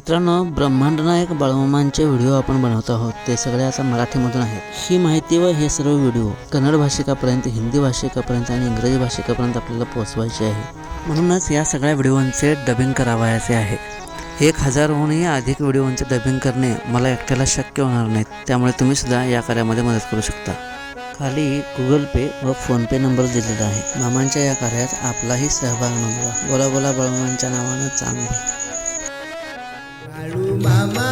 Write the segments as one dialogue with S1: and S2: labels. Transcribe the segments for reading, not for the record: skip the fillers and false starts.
S1: मित्रांनो, ब्रह्मांड नायक बाळूमामांचे व्हिडिओ आपण बनवत आहोत. ते सगळे आता मराठीमधून आहेत. ही माहिती व हे सर्व व्हिडिओ कन्नड भाषिकापर्यंत, हिंदी भाषिकापर्यंत आणि इंग्रजी भाषिकापर्यंत आपल्याला पोहोचवायचे आहे. म्हणूनच या सगळ्या व्हिडिओंचे डबिंग करावयाचे आहे. 1000हूनही अधिक व्हिडिओंचे डबिंग करणे मला एकट्याला शक्य होणार नाही. त्यामुळे तुम्ही सुद्धा या कार्यामध्ये मदत करू शकता. खाली गुगल पे व फोनपे नंबर दिलेला आहे. मामांच्या या कार्यात आपलाही सहभाग नोंदवा. बोला बोला बाळूमामांच्या नावानं चांगलं.
S2: बाळू मामा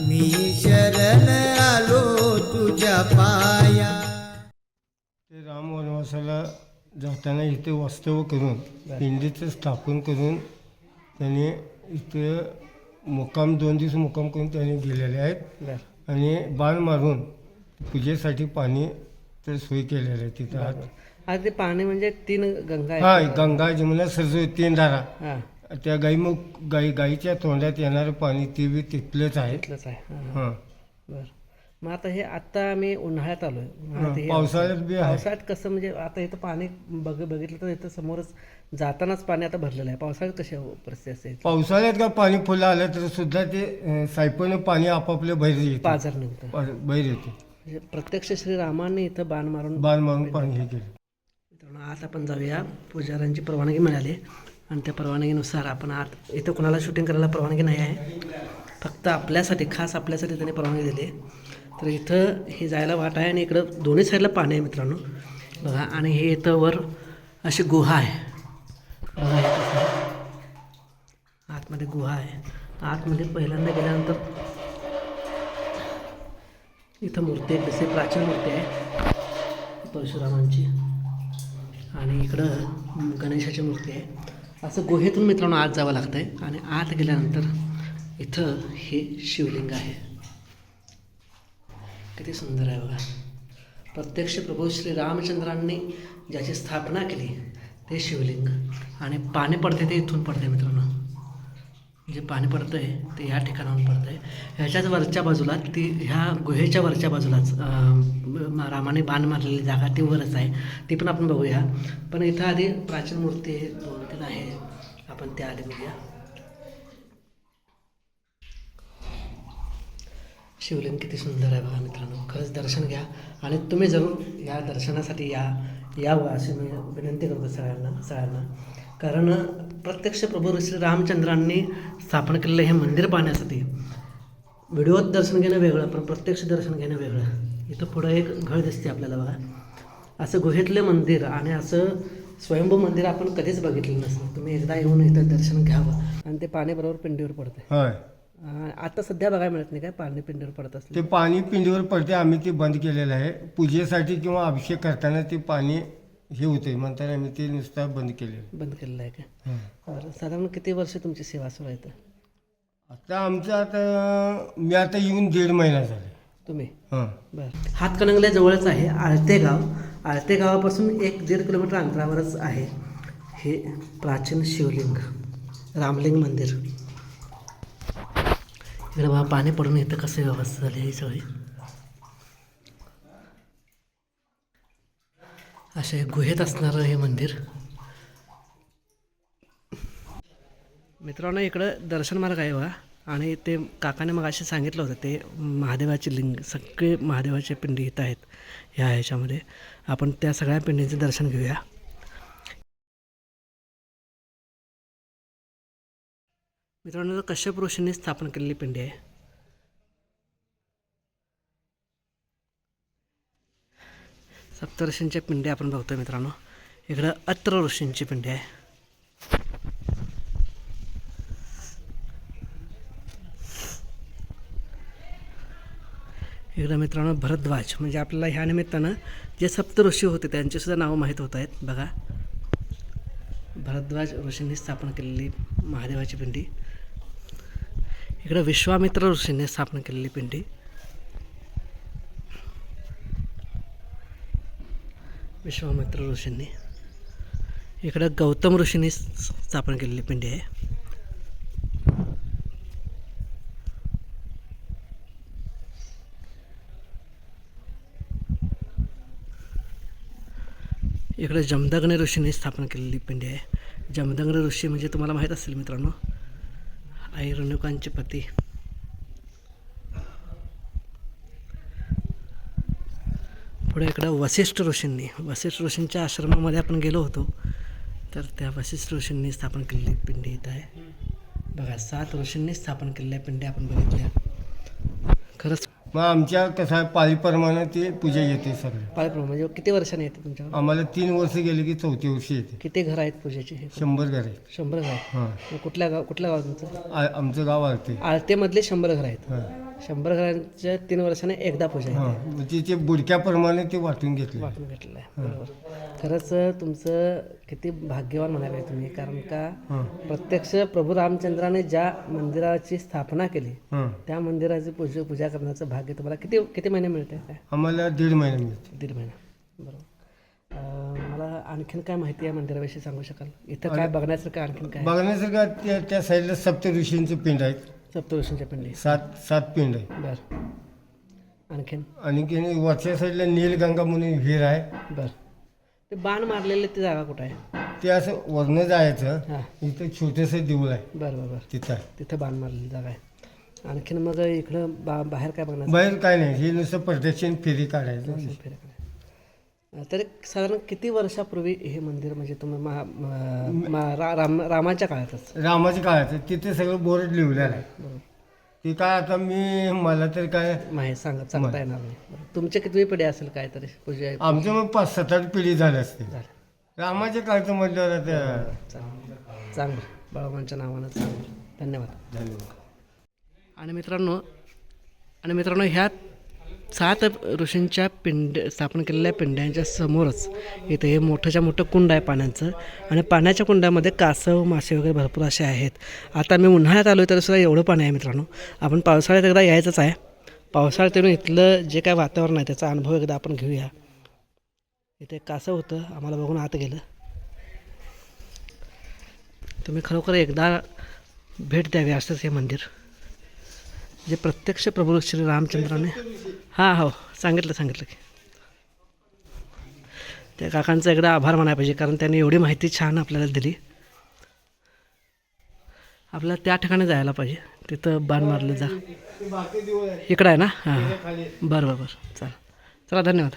S2: मी शरण आलो तुझ्या पाया.
S3: ते राम वनवासाला जाताना इथे वास्तव करून पिंडीचं स्थापन करून त्याने इथे मुक्काम 2 दिवस मुक्काम करून त्याने गेलेले आहेत. आणि बाण मारून पूजेसाठी पाणी तर सोय केलेलं आहे तिथं.
S4: आज ते पाणी म्हणजे 3 गंगा आहेत.
S3: हा, गंगा जमुना सरस्वती 3 धारा.
S4: हां,
S3: त्या गाईच्या तोंडात येणारं पाणी ते बी तिथलंच आहे.
S4: इथलंच आहे.
S3: हां,
S4: बरं. मग आता हे आता आम्ही उन्हाळ्यात आलोय.
S3: पावसाळ्यात बी आहे.
S4: पावसाळ्यात कसं म्हणजे आता इथं पाणी बघितलं तर इथं समोरच जातानाच पाणी आता भरलेलं आहे. पावसाळ्यात कशी परिस्थिती असते?
S3: पावसाळ्यात का पाणी फुलं आलं तर सुद्धा ते सायपनं पाणी आपापल्या बाहेर येते.
S4: पाझर निघतं.
S3: बाहेर येते.
S4: म्हणजे प्रत्यक्ष श्रीरामाने इथं बाण मारून
S3: पाणी हे केलं.
S4: मित्रांनो, आज आपण जाऊया. पुजाऱ्यांची परवानगी मिळाली आणि त्या परवानगीनुसार आपण आत इथं कोणाला शूटिंग करायला परवानगी नाही आहे. फक्त आपल्यासाठी, खास आपल्यासाठी त्यांनी परवानगी दिली. तर इथं हे जायला वाट आहे आणि इकडं दोन्ही साईडला पाणी आहे मित्रांनो, बघा. आणि हे इथं वर अशी गुहा आहे, बघा. हे कसं आहे, आतमध्ये गुहा आहे. आतमध्ये पहिल्यांदा गेल्यानंतर इथं मूर्ती एक दिसते, प्राचीन मूर्ती आहे परशुरामांची. आणि इकडं गणेशाची मूर्ती आहे. असं गुहेतून मित्रांनो आत जावं लागतं आहे. आणि आत गेल्यानंतर इथं हे शिवलिंग आहे. किती सुंदर आहे बघा. प्रत्यक्ष प्रभू श्री रामचंद्रांनी ज्याची स्थापना केली ते शिवलिंग. आणि पाणी पडते ते इथून पडते मित्रांनो. जे पाणी पडतं आहे ते ह्या ठिकाणाहून पडतं आहे. ह्याच्याच वरच्या बाजूला ह्या गुहेच्या वरच्या बाजूलाच रामाने बाण मारलेली जागा ती वरच आहे. ती पण आपण बघूया. पण इथं आधी प्राचीन मूर्ती 2-3 आहे, आपण त्या आधी बघूया. शिवलिंग किती सुंदर आहे बघा मित्रांनो. खरंच दर्शन घ्या आणि तुम्ही जरूर या दर्शनासाठी यावं अशी मी विनंती करतो सगळ्यांना. कारण प्रत्यक्ष प्रभू श्री रामचंद्रांनी स्थापन केलेलं हे मंदिर पाहण्यासाठी व्हिडिओत दर्शन घेणं वेगळं, पण प्रत्यक्ष दर्शन घेणं वेगळं. इथं पुढं एक घळ दिसते आपल्याला बघा. असं गुहेतले मंदिर आणि असं स्वयंभू मंदिर आपण कधीच बघितलेलं नसतं. तुम्ही एकदा येऊन इथं दर्शन घ्यावं. आणि ते पाणी बरोबर पिंडीवर पडतं.
S3: होय,
S4: आता सध्या बघायला मिळत नाही काय पाणी पिंडीवर पडत असतं?
S3: ते पाणी पिंडीवर पडते. आम्ही ते बंद केलेलं आहे. पूजेसाठी किंवा अभिषेक करताना ते पाणी हे होते म्हणताना आम्ही ते नुसतं बंद केलेलं
S4: आहे का? बरं. साधारण किती वर्ष तुमची सेवा सुरू आहे?
S3: आता आमचं मी आता येऊन 1.5 महिना झाले.
S4: तुम्ही?
S3: हां,
S4: बरं. हातकणंगल्याजवळच आहे आळते गाव. आळते गावापासून 1-1.5 किलोमीटर अंतरावरच आहे हे प्राचीन शिवलिंग, रामलिंग मंदिर. इकडे बघा पाणी पडून इथं कसं व्यवस्था झाली ही सगळी. असे गुहेत असणारं हे मंदिर. मित्रांनो, इकडं दर्शन मार्ग आहे बघा. आणि ते काकाने मग असे सांगितलं होतं ते महादेवाचे लिंग, सगळे महादेवाचे पिंडी इथं आहेत ह्याच्यामध्ये. आपण त्या सगळ्या पिंडींचं दर्शन घेऊया. मित्रांनो, कश्यप ऋषींनी स्थापन केलेली पिंडी आहे. सप्तऋषींच्या पिंडी आपण बघतोय मित्रांनो. इकडं अत्र ऋषींची पिंडी आहे. इकडं मित्रांनो भरद्वाज, म्हणजे आपल्याला ह्या निमित्तानं जे सप्तऋषी होते त्यांचेसुद्धा नावं माहीत होत आहेत बघा. भरद्वाज ऋषींनी स्थापन केलेली महादेवाची पिंडी. इकडं विश्वामित्र ऋषींनी स्थापन केलेली पिंडी. विश्वामित्र ऋषींनी. इकडं गौतम ऋषींनी स्थापन केलेली पिंडी आहे. इकडे जमदग्नी ऋषींनी स्थापन केलेली पिंडी आहे. जमदग्नी ऋषी म्हणजे तुम्हाला माहीत असेल मित्रांनो, आई रेणुकांचे पती. पुढे इकडं वसिष्ठ ऋषींच्या आश्रमामध्ये आपण गेलो होतो. तर त्या वसिष्ठ ऋषींनी स्थापन केलेली पिंडी इथं आहे बघा. 7 ऋषींनी स्थापन केलेल्या पिंड्या आपण बघितल्या. खरंच
S3: मग आमच्या कसं आहे पाळीप्रमाणे ते पूजा येते सगळं.
S4: पाळीप्रमाणे म्हणजे किती वर्षांनी येते तुमच्याकडे?
S3: आम्हाला 3 वर्ष गेले की 4थी वर्षी येते.
S4: किती घर आहेत पूजेचे?
S3: 100 घर आहे.
S4: 100 घर आहेत.
S3: हां
S4: मग कुठलं गाव तुमचं?
S3: आमचं गाव आलते.
S4: आळतेमधले 100 घर आहेत.
S3: हां
S4: 100 घरांच्या 3 वर्षाने एकदा पूजा येते.
S3: हां म्हणजे ते बुडक्याप्रमाणे ते वाटून घेतले.
S4: वाटून घेतलेलं आहे. बरोबर. खरंच तुमचं किती भाग्यवान म्हणावे आहे तुम्ही, कारण का
S3: हां
S4: प्रत्यक्ष प्रभू रामचंद्राने ज्या मंदिराची स्थापना केली
S3: हां
S4: त्या मंदिराची पूजा करण्याचं भाग्य तुम्हाला किती किती महिने मिळते? काय
S3: आम्हाला 1.5 महिने मिळते.
S4: 1.5 महिना. बरोबर. मला आणखीन काय माहिती आहे मंदिराविषयी सांगू शकाल? इथं काय बघण्यासारखं आणखीन काय?
S3: बघण्यासारखं त्या साईडला सप्तऋषींचं पिंड आहेत.
S4: सप्तऋषींच्या पिंडी.
S3: 7 पिंड आहे.
S4: बरं. आणखीन?
S3: आणि वरच्या साईडला नीलगंगा म्हणून विहीर आहे.
S4: बरं. ते बाण मारलेले ती जागा कुठं आहे?
S3: ते असं वरनं जायचं.
S4: हां.
S3: इथं छोटंसं देऊळ आहे
S4: बरं बरं बरं.
S3: तिथं आहे.
S4: तिथं बाण मारलेली जागा आहे. आणखीन मग इकडं बाहेर काय बघण्याचं?
S3: बाहेर काय नाही, हे नुसतं प्रदक्षिण फेरी काढायचं.
S4: तर साधारण किती वर्षापूर्वी हे मंदिर म्हणजे तुम्ही रामाच्या काळातच?
S3: रामाच्या काळात तिथे सगळं बोर्ड लिहिलेलं आहे.
S4: बरोबर.
S3: ते काय आता मला तर काय
S4: माहीत सांगता येणार नाही. बरं. तुमच्या कितवी पिढी असेल काय तरी पूजा?
S3: आमचं मग 5-7 पिढी झाली असते.
S4: झालं.
S3: रामाच्या काळचं म्हटल्यावर आता
S4: चांगलं. बाळामांच्या नावानं चांगलं. धन्यवाद.
S3: धन्यवाद.
S4: आणि मित्रांनो ह्या 7 ऋषींच्या स्थापन केलेल्या पिंड्यांच्या समोरच इथं हे मोठं कुंड आहे पाण्याचं. आणि पाण्याच्या कुंडामध्ये कासव मासे वगैरे भरपूर असे आहेत. आता मी उन्हाळ्यात आलो तरी सुद्धा एवढं पाणी आहे मित्रांनो. आपण पावसाळ्यात एकदा यायचंच आहे. पावसाळ्यात येऊन इथलं जे काय वातावरण आहे त्याचा अनुभव एकदा आपण घेऊया. इथे कासव होतं, आम्हाला बघून आत गेलं. तुम्ही खरोखर एकदा भेट द्यावी असंच हे मंदिर, जे प्रत्यक्ष प्रभू श्री रामचंद्राने हो सांगितलं की त्या काकांचा एकदा आभार मानायला पाहिजे, कारण त्यांनी एवढी माहिती छान आपल्याला दिली. आपल्याला त्या ठिकाणी जायला पाहिजे. तिथं बाण मारलं जा इकडं आहे ना? हां बरं चला धन्यवाद.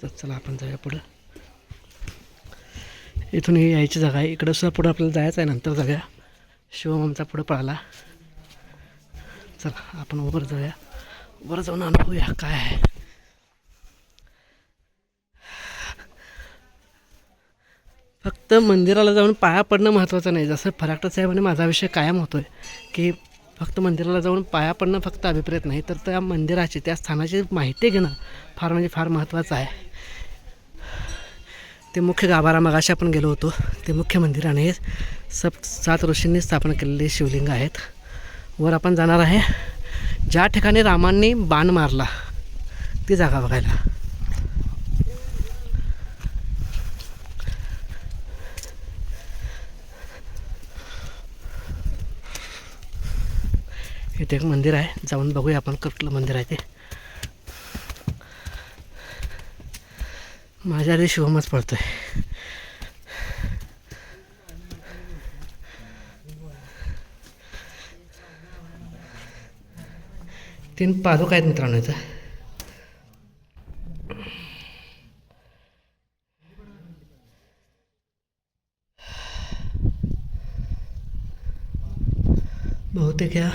S4: तर चला आपण जाऊया पुढं. इथून ही यायची जागा आहे. इकडं सुद्धा पुढं आपल्याला जायचं आहे. नंतर जाऊया. शिवम आमचा पुढं पळाला. चला आपण वर जाऊया. वर जाऊन अनुभवूया काय आहे. फक्त मंदिराला जाऊन पाया पडणं महत्त्वाचं नाही. जसं फराकटा साहेबांनी माझा विषय कायम होतो आहे की फक्त मंदिराला जाऊन पाया पडणं फक्त अभिप्रेत नाही, तर त्या मंदिराची त्या स्थानाची माहिती घेणं फार म्हणजे फार महत्त्वाचं आहे. ते मुख्य गाभारा मगाशी आपण गेलो होतो ते मुख्य मंदिर आणि 7 ऋषींनी स्थापन केलेले शिवलिंग आहेत. वर आपण जाणार आहे ज्या ठिकाणी रामांनी बाण मारला ती जागा बघायला. इथे एक मंदिर आहे, जाऊन बघूया आपण कुठलं मंदिर आहे ते. माझ्या आधी शिवमच पडतोय. तीन पादुका आहेत मित्रांनो इथं. बहुतेक या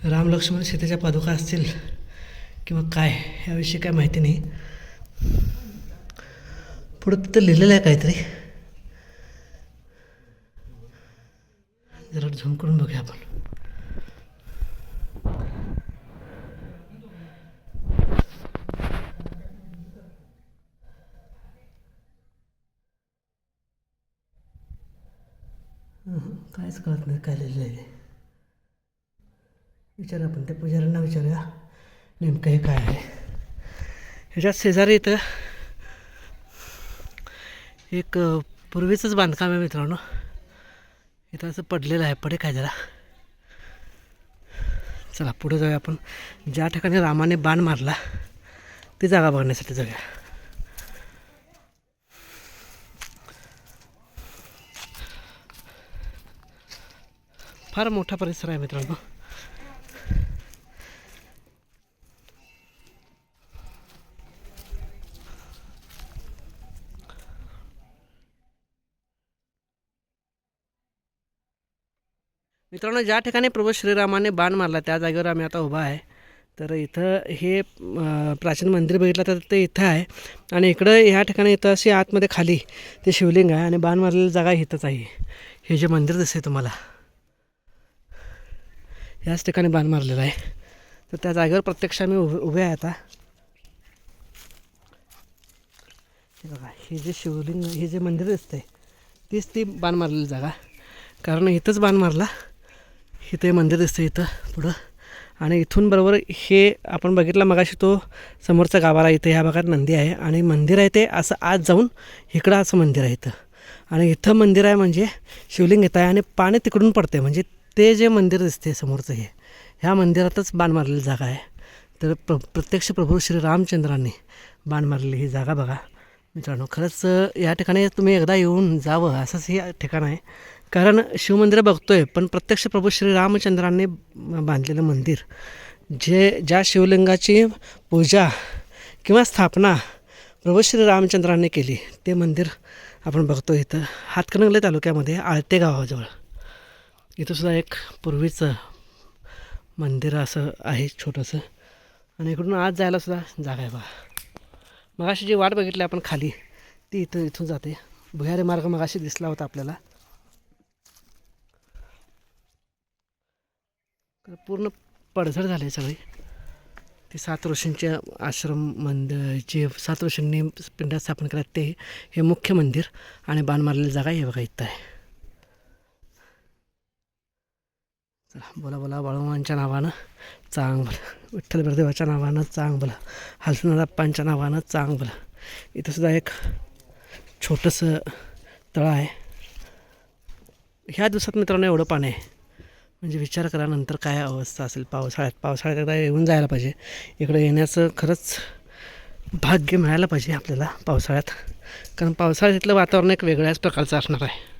S4: राम लक्ष्मण सीतेच्या पादुका असतील किंवा काय याविषयी काय माहिती नाही. पुढं तिथं लिहिलेलं आहे काहीतरी, जरा झूम करून बघूया आपण. काहीच कळत नाही काय लिहिलेलं आहे. विचारूया आपण त्या पुजाऱ्यांना, विचारूया नेमकं हे काय आहे. ह्याच्यात शेजारी इथं एक पूर्वीचंच बांधकाम आहे मित्रांनो. इथं असं पडलेलं आहे, पडे काय जरा. चला पुढे जाऊया आपण. ज्या ठिकाणी रामाने बाण मारला ती जागा बघण्यासाठी जाऊया. फार मोठा परिसर आहे मित्रांनो. मित्रांनो, ज्या ठिकाणी प्रभू श्रीरामाने बाण मारला त्या जागेवर आम्ही आता उभा आहे. तर इथं हे प्राचीन मंदिर बघितलं तर ते इथं आहे. आणि इकडं ह्या ठिकाणी इथं अशी आतमध्ये खाली ते शिवलिंग आहे आणि बाण मारलेली जागा इथंच आहे. हे जे मंदिर दिसते तुम्हाला, याच ठिकाणी बाण मारलेलं आहे. तर त्या जागेवर प्रत्यक्ष आम्ही उभे आहे आता. हे बघा, हे जे शिवलिंग, हे जे मंदिर दिसतंय तीच ती बाण मारलेली जागा. कारण इथंच बाण मारला. इथे मंदिर दिसतं इथं पुढं. आणि इथून बरोबर हे आपण बघितलं मगाशी तो समोरचा गावाला, इथं ह्या भागात नंदी आहे आणि मंदिर आहे ते असं आत जाऊन इकडं असं मंदिर आहे इथं. आणि इथं मंदिर आहे म्हणजे शिवलिंग येत आहे आणि पाणी तिकडून पडते. म्हणजे ते जे मंदिर दिसते समोरचं हे, ह्या मंदिरातच बाण मारलेली जागा आहे. तर प्रत्यक्ष प्रभू श्री रामचंद्रांनी बाण मारलेली ही जागा बघा मित्रांनो. खरंच या ठिकाणी तुम्ही एकदा येऊन जावं असंच हे ठिकाण आहे. कारण शिवमंदिरं बघतोय पण प्रत्यक्ष प्रभू श्री रामचंद्रांनी बांधलेलं मंदिर, ज्या शिवलिंगाची पूजा किंवा स्थापना प्रभू श्री रामचंद्रांनी केली, ते मंदिर आपण बघतो इथं हातकणंगले तालुक्यामध्ये आळते गावाजवळ. इथं सुद्धा एक पूर्वीचं मंदिर असं आहे छोटंसं. आणि इकडून आत जायला सुद्धा जागा आहे बघा. मगाशी जी वाट बघितली आपण खाली, ती इथून जाते. भुयारी मार्ग मगाशी दिसला होता आपल्याला. पूर्ण पडझड झाली सगळी. ते 7 ऋषींचे आश्रम मंदिर, जे 7 ऋषींनी पिंडात स्थापन केलं ते हे मुख्य मंदिर. आणि बाण मारलेली जागा हे बघा इथं आहे. चला, बोला बोला बाळूमांच्या नावानं चांग भलं, विठ्ठल बिरदेवाच्या नावानं चांग भलं, हलसनाथाप्पांच्या नावानं चांग भलं. इथं सुद्धा एक छोटंसं तळं आहे. ह्या दिवसात मित्रांनो एवढं पाणी आहे म्हणजे विचार करा नंतर काय अवस्था असेल. पावसाळ्यात एकदा येऊन जायला पाहिजे. इकडे येण्याचं खरंच भाग्य मिळायला पाहिजे आपल्याला पावसाळ्यात. कारण पावसाळ्यात इथलं वातावरण एक वेगळ्याच प्रकारचं असणार आहे.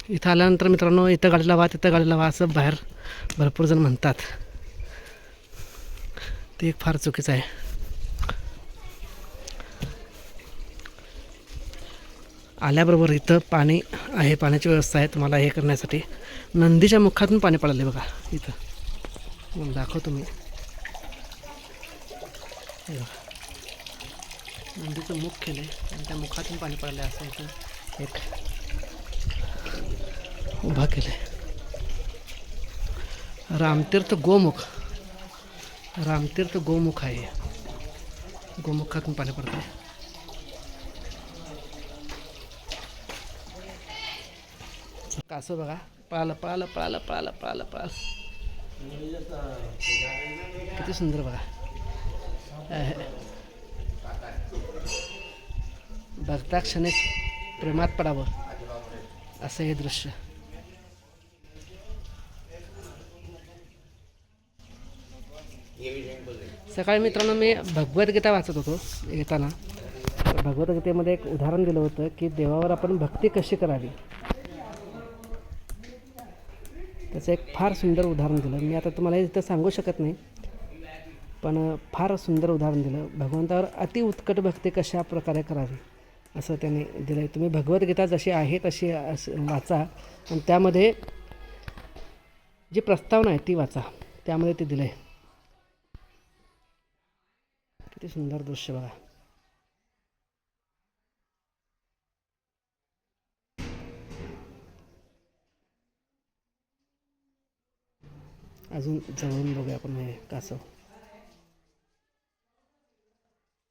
S4: इथं आल्यानंतर मित्रांनो, इथं गाडी लावा तिथं गाडी लावा असं बाहेर भरपूर जण म्हणतात. ते एक फार चुकीचं आहे. आल्याबरोबर इथं पाणी आहे, पाण्याची व्यवस्था आहे तुम्हाला हे करण्यासाठी. नंदीच्या मुखातून पाणी पडले बघा इथं, मग दाखवतो मी. नंदीचं मुख केलं आहे आणि त्या मुखातून पाणी पडलं असं इथं एक उभा केलं आहे. रामतीर्थ गोमुख, रामतीर्थ गोमुख आहे. गोमुखातून पाणी पडतं आहे. कासव बघा पळालं पळालं पळालं पळालं पळालं पळालं. किती सुंदर बघा. बघता क्षणीच प्रेमात पडावं असं हे दृश्य. सकाळी मित्रांनो मी भगवद्गीता वाचत होतो येताना. भगवद्गीतेमध्ये एक उदाहरण दिलं होतं की देवावर आपण भक्ती कशी करावी, त्याचं एक फार सुंदर उदाहरण दिलं. मी आता तुम्हाला इथं सांगू शकत नाही पण फार सुंदर उदाहरण दिलं. भगवंतावर अति उत्कट भक्ती कशा प्रकारे करावी असं त्यांनी दिलं आहे. तुम्ही भगवद्गीता जशी आहे तशी वाचा आणि त्यामध्ये जी प्रस्तावना आहे ती वाचा, त्यामध्ये ते दिलं आहे. किती सुंदर दृश्य बघा. अजून जवळून बघूया आपण हे कासव.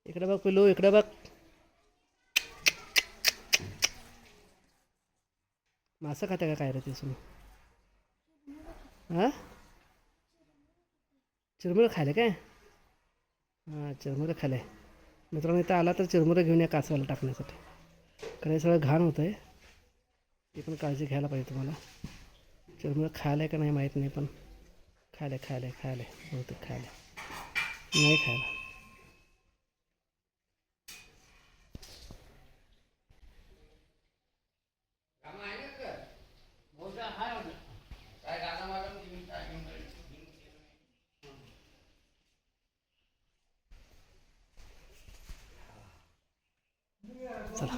S4: इकडे बघ पिलू, इकडे बघ. मासं खाते का काय रे ते सुरू? हां, चिरमुरं खायला काय? हां, चिरमुरं खायला. मित्रांनो इथं आला तर चिरमुरं घेऊन या कासवाला टाकण्यासाठी. कारण हे सगळं घाण होतं आहे, ती पण काळजी घ्यायला पाहिजे तुम्हाला. चिरमुरं खायला का नाही माहीत नाही पण खायला बहुतेक खायला नाही खायला. चला.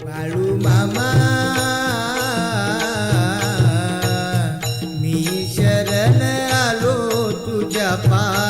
S2: बाळू मामा मी शरण आलो तुझ्या पाया